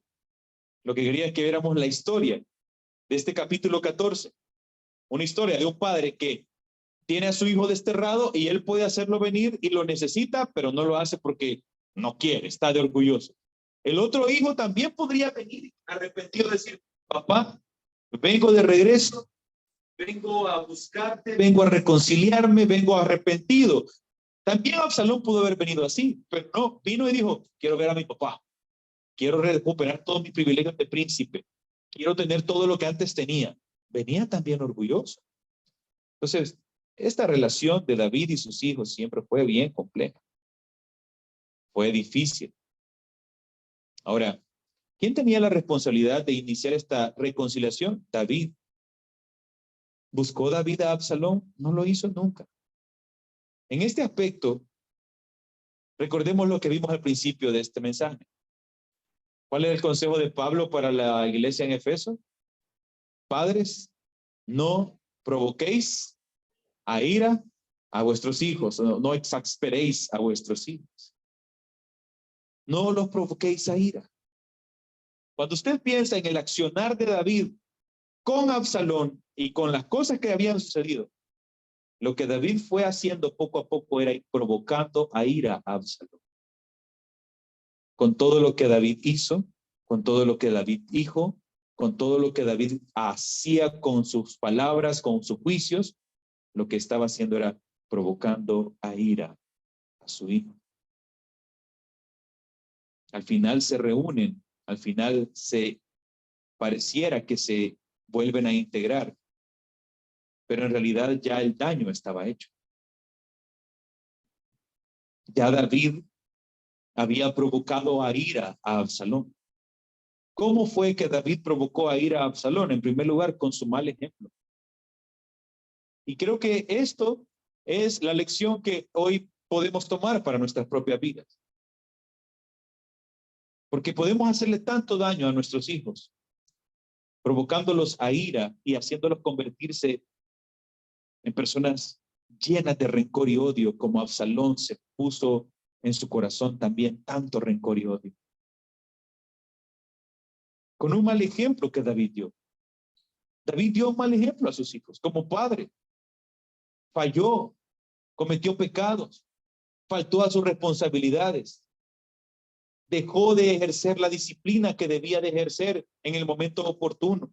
Lo que quería es que viéramos la historia de este capítulo 14. Una historia de un padre que tiene a su hijo desterrado y él puede hacerlo venir y lo necesita, pero no lo hace porque no quiere, está de orgulloso. El otro hijo también podría venir arrepentido y decir, papá, vengo de regreso, vengo a buscarte, vengo a reconciliarme, vengo arrepentido. También Absalón pudo haber venido así, pero no, vino y dijo, quiero ver a mi papá, quiero recuperar todos mis privilegios de príncipe, quiero tener todo lo que antes tenía. Venía también orgulloso. Entonces, esta relación de David y sus hijos siempre fue bien compleja. Fue difícil. Ahora, ¿quién tenía la responsabilidad de iniciar esta reconciliación? David. ¿Buscó David a Absalón? No lo hizo nunca. En este aspecto, recordemos lo que vimos al principio de este mensaje. ¿Cuál es el consejo de Pablo para la iglesia en Efeso? Padres, no provoquéis a ira a vuestros hijos, no exasperéis a vuestros hijos. No los provoquéis a ira. Cuando usted piensa en el accionar de David con Absalón y con las cosas que habían sucedido, Lo que David fue haciendo poco a poco era ir provocando a ira a Absalón. Con todo lo que David hizo, con todo lo que David dijo, con todo lo que David hacía con sus palabras, con sus juicios, lo que estaba haciendo era provocando a ira a su hijo. Al final se reúnen, al final pareciera que se vuelven a integrar, pero en realidad ya el daño estaba hecho. Ya David había provocado a ira a Absalón. ¿Cómo fue que David provocó a ira a Absalón? En primer lugar, con su mal ejemplo. Y creo que esto es la lección que hoy podemos tomar para nuestras propias vidas. Porque podemos hacerle tanto daño a nuestros hijos, provocándolos a ira y haciéndolos convertirse en personas llenas de rencor y odio, como Absalón se puso en su corazón también tanto rencor y odio. Con un mal ejemplo que David dio. David dio un mal ejemplo a sus hijos como padre. Falló, cometió pecados, faltó a sus responsabilidades, dejó de ejercer la disciplina que debía de ejercer en el momento oportuno.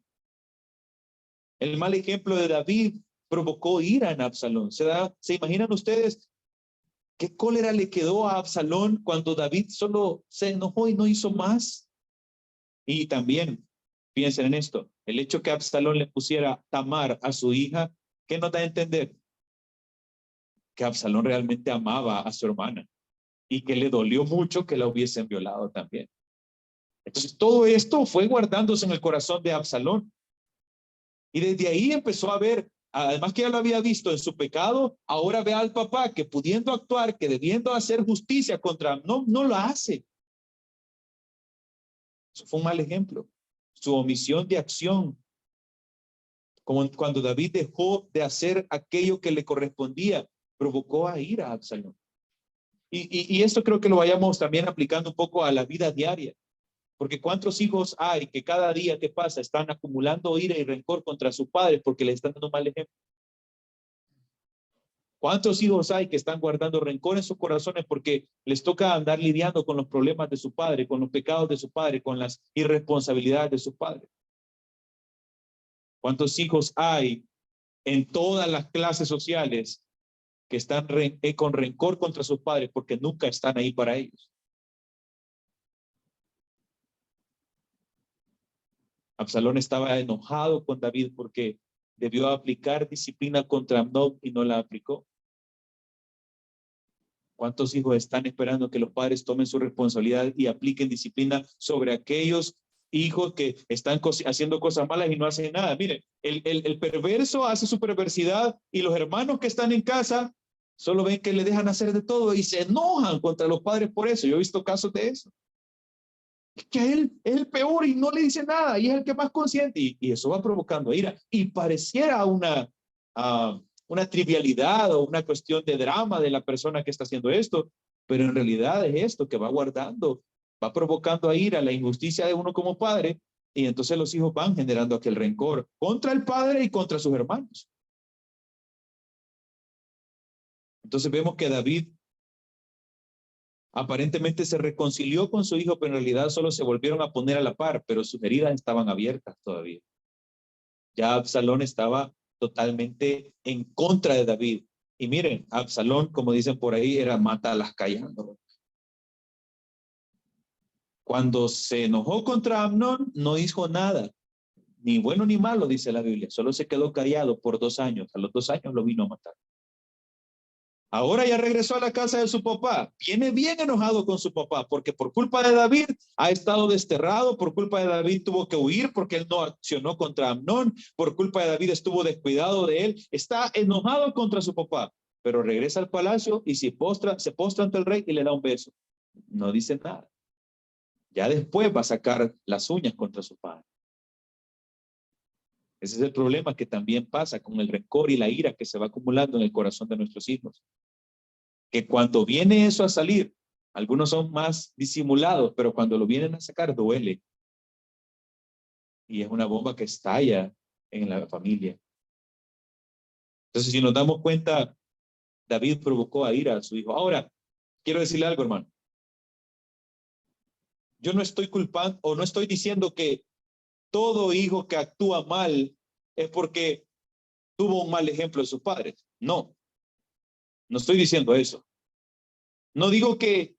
El mal ejemplo de David provocó ira en Absalón. ¿Se imaginan ustedes qué cólera le quedó a Absalón cuando David solo se enojó y no hizo más? Y también, piensen en esto, el hecho que Absalón le pusiera Tamar a su hija, ¿qué nos da a entender? Que Absalón realmente amaba a su hermana y que le dolió mucho que la hubiesen violado también. Entonces, todo esto fue guardándose en el corazón de Absalón. Y desde ahí empezó a ver, además que ya lo había visto en su pecado, ahora ve al papá que pudiendo actuar, que debiendo hacer justicia contra, no lo hace. Eso fue un mal ejemplo. Su omisión de acción, como cuando David dejó de hacer aquello que le correspondía, provocó a ira a Absalón. Y esto creo que lo vayamos también aplicando un poco a la vida diaria. Porque cuántos hijos hay que cada día que pasa están acumulando ira y rencor contra sus padres porque les están dando mal ejemplo. ¿Cuántos hijos hay que están guardando rencor en sus corazones porque les toca andar lidiando con los problemas de su padre, con los pecados de su padre, con las irresponsabilidades de su padre? ¿Cuántos hijos hay en todas las clases sociales que están con rencor contra sus padres porque nunca están ahí para ellos? Absalón estaba enojado con David porque debió aplicar disciplina contra Amnón y no la aplicó. ¿Cuántos hijos están esperando que los padres tomen su responsabilidad y apliquen disciplina sobre aquellos hijos que están haciendo cosas malas y no hacen nada? Miren, el perverso hace su perversidad y los hermanos que están en casa solo ven que le dejan hacer de todo y se enojan contra los padres por eso. Yo he visto casos de eso. Es que él es el peor y no le dice nada y es el que más consciente y eso va provocando ira y pareciera una trivialidad o una cuestión de drama de la persona que está haciendo esto, pero en realidad es esto que va guardando, va provocando a ira, la injusticia de uno como padre y entonces los hijos van generando aquel rencor contra el padre y contra sus hermanos. Entonces vemos que David aparentemente se reconcilió con su hijo, pero en realidad solo se volvieron a poner a la par, pero sus heridas estaban abiertas todavía. Ya Absalón estaba totalmente en contra de David. Y miren, Absalón, como dicen por ahí, era mátalas callando. Cuando se enojó contra Amnón, no hizo nada, ni bueno ni malo, dice la Biblia. Solo se quedó callado por 2 años. A los 2 años lo vino a matar. Ahora ya regresó a la casa de su papá. Viene bien enojado con su papá porque por culpa de David ha estado desterrado, por culpa de David tuvo que huir porque él no accionó contra Amnón, por culpa de David estuvo descuidado de él. Está enojado contra su papá, pero regresa al palacio y se postra ante el rey y le da un beso. No dice nada. Ya después va a sacar las uñas contra su padre. Ese es el problema que también pasa con el rencor y la ira que se va acumulando en el corazón de nuestros hijos. Que cuando viene eso a salir, algunos son más disimulados, pero cuando lo vienen a sacar duele. Y es una bomba que estalla en la familia. Entonces, si nos damos cuenta, David provocó a ira a su hijo. Ahora, quiero decirle algo, hermano. Yo no estoy culpando o no estoy diciendo que todo hijo que actúa mal es porque tuvo un mal ejemplo de sus padres. No, no estoy diciendo eso. No digo que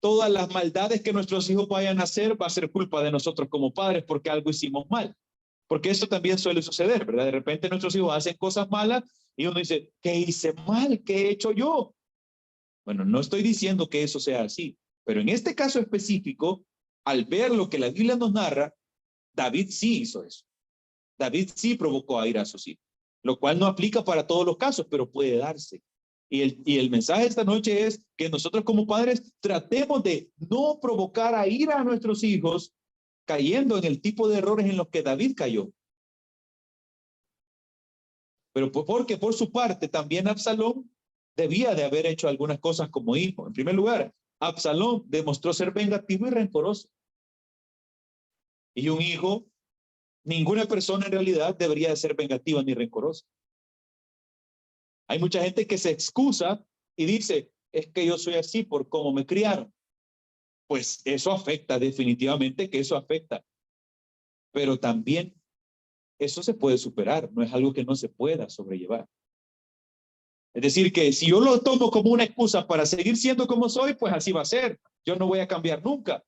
todas las maldades que nuestros hijos vayan a hacer va a ser culpa de nosotros como padres porque algo hicimos mal. Porque eso también suele suceder, ¿verdad? De repente nuestros hijos hacen cosas malas y uno dice, ¿qué hice mal? ¿Qué he hecho yo? Bueno, no estoy diciendo que eso sea así, pero en este caso específico, al ver lo que la Biblia nos narra, David sí hizo eso. David sí provocó a ira a sus hijos, lo cual no aplica para todos los casos, pero puede darse. Y el mensaje esta noche es que nosotros como padres tratemos de no provocar a ira a nuestros hijos cayendo en el tipo de errores en los que David cayó. Pero porque por su parte también Absalón debía de haber hecho algunas cosas como hijo. En primer lugar, Absalón demostró ser vengativo y rencoroso. Y un hijo, ninguna persona en realidad debería de ser vengativa ni rencorosa. Hay mucha gente que se excusa y dice, es que yo soy así por cómo me criaron. Pues eso afecta, definitivamente que eso afecta. Pero también eso se puede superar, no es algo que no se pueda sobrellevar. Es decir, que si yo lo tomo como una excusa para seguir siendo como soy, pues así va a ser. Yo no voy a cambiar nunca.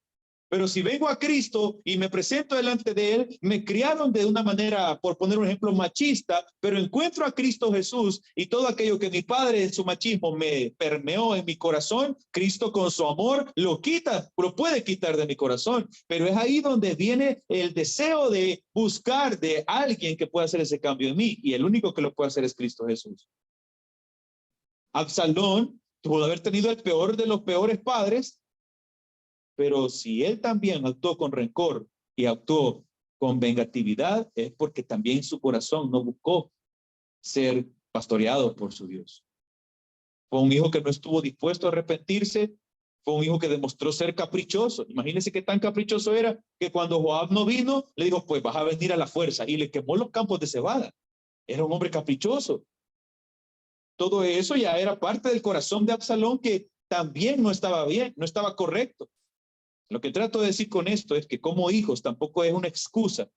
Pero si vengo a Cristo y me presento delante de Él, me criaron de una manera, por poner un ejemplo, machista, pero encuentro a Cristo Jesús y todo aquello que mi padre en su machismo me permeó en mi corazón, Cristo con su amor lo quita, lo puede quitar de mi corazón. Pero es ahí donde viene el deseo de buscar de alguien que pueda hacer ese cambio en mí. Y el único que lo puede hacer es Cristo Jesús. Absalón pudo haber tenido el peor de los peores padres, pero si él también actuó con rencor y actuó con vengatividad, es porque también su corazón no buscó ser pastoreado por su Dios. Fue un hijo que no estuvo dispuesto a arrepentirse, fue un hijo que demostró ser caprichoso. Imagínense qué tan caprichoso era que cuando Joab no vino, le dijo, pues vas a venir a la fuerza, y le quemó los campos de cebada. Era un hombre caprichoso. Todo eso ya era parte del corazón de Absalón que también no estaba bien, no estaba correcto. Lo que trato de decir con esto es que como hijos tampoco es una excusa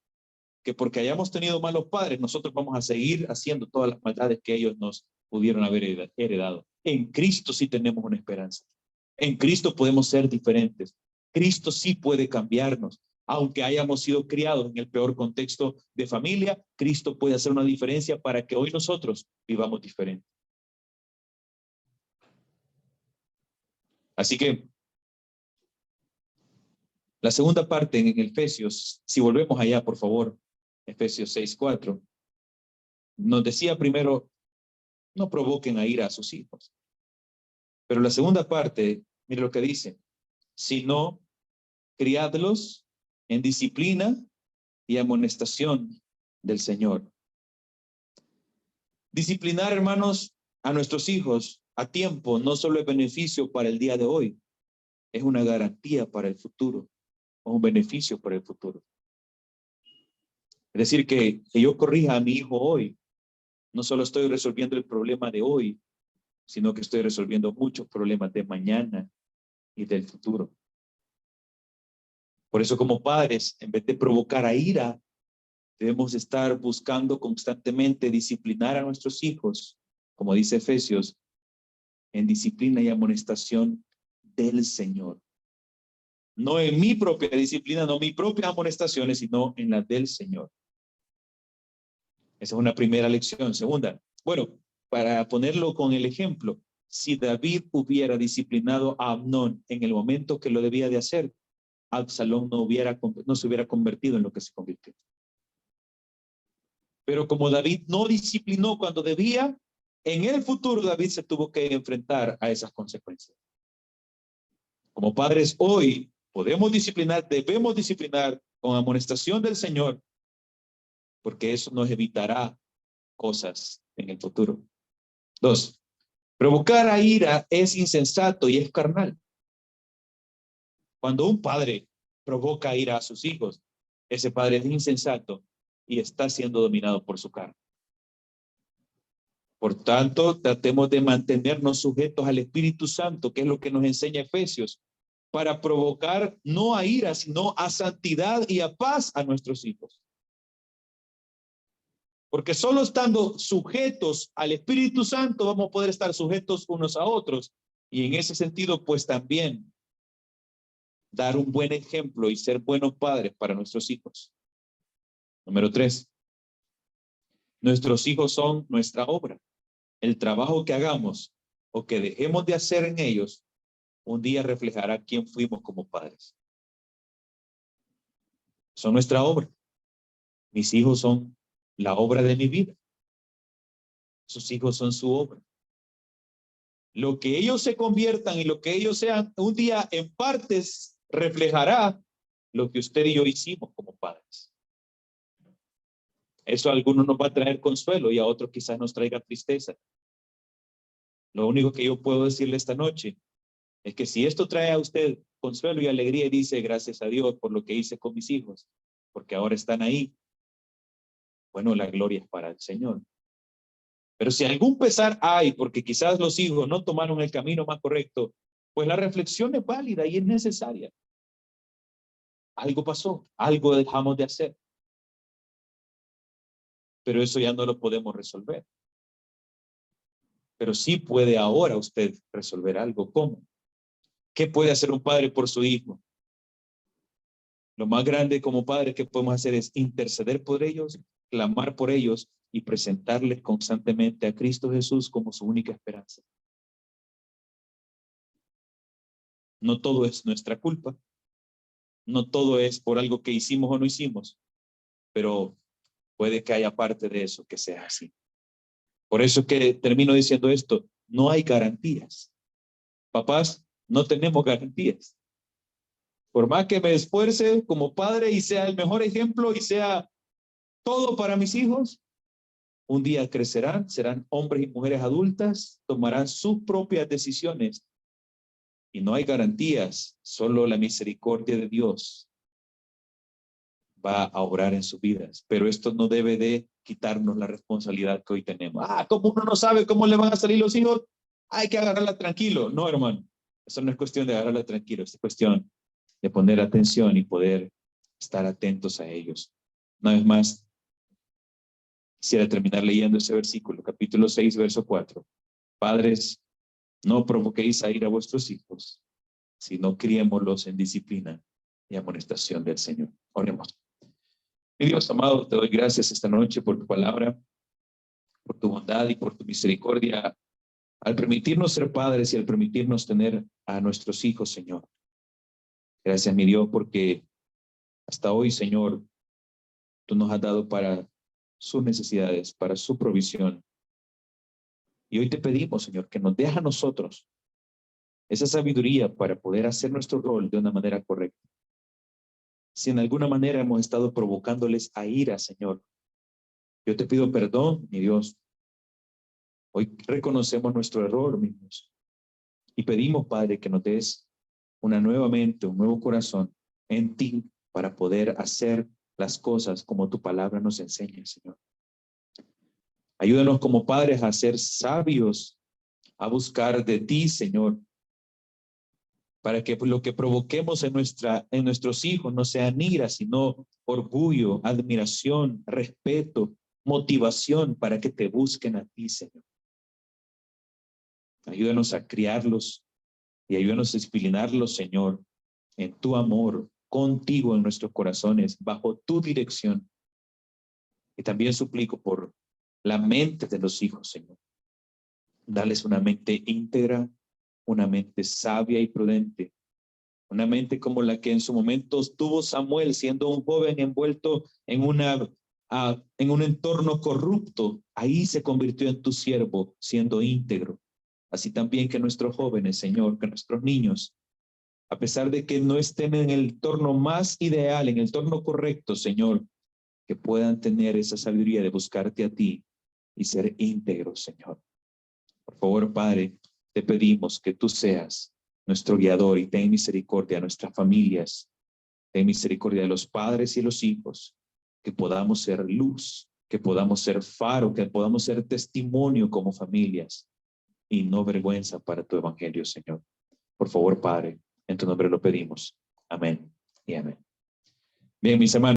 que porque hayamos tenido malos padres, nosotros vamos a seguir haciendo todas las maldades que ellos nos pudieron haber heredado. En Cristo sí tenemos una esperanza. En Cristo podemos ser diferentes. Cristo sí puede cambiarnos. Aunque hayamos sido criados en el peor contexto de familia, Cristo puede hacer una diferencia para que hoy nosotros vivamos diferente. Así que la segunda parte en Efesios, si volvemos allá, por favor, Efesios 6:4, nos decía primero, no provoquen a ira a sus hijos. Pero la segunda parte, mire lo que dice, sino criadlos en disciplina y amonestación del Señor. Disciplinar, hermanos, a nuestros hijos a tiempo no solo es beneficio para el día de hoy, es una garantía para el futuro, o un beneficio para el futuro. Es decir, que yo corrija a mi hijo hoy, no solo estoy resolviendo el problema de hoy, sino que estoy resolviendo muchos problemas de mañana y del futuro. Por eso como padres, en vez de provocar a ira, debemos estar buscando constantemente disciplinar a nuestros hijos, como dice Efesios, en disciplina y amonestación del Señor. No en mi propia disciplina, no mis propias amonestaciones, sino en la del Señor. Esa es una primera lección. Segunda, bueno, para ponerlo con el ejemplo, si David hubiera disciplinado a Amnón en el momento que lo debía de hacer, Absalón no se hubiera convertido en lo que se convirtió. Pero como David no disciplinó cuando debía, en el futuro David se tuvo que enfrentar a esas consecuencias. Como padres hoy podemos disciplinar, debemos disciplinar con amonestación del Señor, porque eso nos evitará cosas en el futuro. 2, provocar a ira es insensato y es carnal. Cuando un padre provoca ira a sus hijos, ese padre es insensato y está siendo dominado por su carne. Por tanto, tratemos de mantenernos sujetos al Espíritu Santo, que es lo que nos enseña Efesios, para provocar no a ira, sino a santidad y a paz a nuestros hijos. Porque solo estando sujetos al Espíritu Santo vamos a poder estar sujetos unos a otros. Y en ese sentido, pues también dar un buen ejemplo y ser buenos padres para nuestros hijos. Número 3. Nuestros hijos son nuestra obra. El trabajo que hagamos o que dejemos de hacer en ellos, un día reflejará quién fuimos como padres. Son nuestra obra. Mis hijos son la obra de mi vida. Sus hijos son su obra. Lo que ellos se conviertan y lo que ellos sean, un día en partes reflejará lo que usted y yo hicimos como padres. Eso a algunos nos va a traer consuelo y a otros quizás nos traiga tristeza. Lo único que yo puedo decirle esta noche es que si esto trae a usted consuelo y alegría y dice gracias a Dios por lo que hice con mis hijos, porque ahora están ahí, bueno, la gloria es para el Señor. Pero si algún pesar hay, porque quizás los hijos no tomaron el camino más correcto, pues la reflexión es válida y es necesaria. Algo pasó, algo dejamos de hacer. Pero eso ya no lo podemos resolver. Pero sí puede ahora usted resolver algo. ¿Cómo? ¿Qué puede hacer un padre por su hijo? Lo más grande como padre que podemos hacer es interceder por ellos, clamar por ellos y presentarles constantemente a Cristo Jesús como su única esperanza. No todo es nuestra culpa. No todo es por algo que hicimos o no hicimos, pero puede que haya parte de eso que sea así. Por eso es que termino diciendo esto, no hay garantías. Papás, no tenemos garantías. Por más que me esfuerce como padre y sea el mejor ejemplo y sea todo para mis hijos, un día crecerán, serán hombres y mujeres adultas, tomarán sus propias decisiones y no hay garantías, solo la misericordia de Dios va a obrar en sus vidas, pero esto no debe de quitarnos la responsabilidad que hoy tenemos. Como uno no sabe cómo le van a salir los hijos, hay que agarrarla tranquilo. No, hermano, eso no es cuestión de agarrarla tranquilo, es cuestión de poner atención y poder estar atentos a ellos. Una vez más, quisiera terminar leyendo ese versículo, capítulo 6, verso 4. Padres, no provoquéis a ir a vuestros hijos, sino criémoslos en disciplina y amonestación del Señor. Oremos. Mi Dios amado, te doy gracias esta noche por tu palabra, por tu bondad y por tu misericordia, al permitirnos ser padres y al permitirnos tener a nuestros hijos, Señor. Gracias, mi Dios, porque hasta hoy, Señor, tú nos has dado para sus necesidades, para su provisión. Y hoy te pedimos, Señor, que nos dejes a nosotros esa sabiduría para poder hacer nuestro rol de una manera correcta. Si en alguna manera hemos estado provocándoles a ira, Señor, yo te pido perdón, mi Dios. Hoy reconocemos nuestro error, mi Dios, y pedimos, Padre, que nos des una nueva mente, un nuevo corazón en ti para poder hacer las cosas como tu palabra nos enseña, Señor. Ayúdanos como padres a ser sabios, a buscar de ti, Señor, para que lo que provoquemos en nuestros hijos no sea ira, sino orgullo, admiración, respeto, motivación para que te busquen a ti, Señor. Ayúdanos a criarlos y ayúdanos a disciplinarlos, Señor, en tu amor, contigo en nuestros corazones, bajo tu dirección. Y también suplico por la mente de los hijos, Señor. Dales una mente íntegra, una mente sabia y prudente, una mente como la que en su momento tuvo Samuel, siendo un joven envuelto en un entorno corrupto. Ahí se convirtió en tu siervo, siendo íntegro. Así también que nuestros jóvenes, Señor, que nuestros niños, a pesar de que no estén en el entorno más ideal, en el entorno correcto, Señor, que puedan tener esa sabiduría de buscarte a ti y ser íntegros, Señor. Por favor, Padre, te pedimos que tú seas nuestro guiador y ten misericordia a nuestras familias, ten misericordia de los padres y los hijos, que podamos ser luz que podamos ser faro, que podamos ser testimonio como familias y no vergüenza para tu evangelio, Señor. Por favor, Padre, en tu nombre lo pedimos. Amén y amén. Bien, mis hermanos.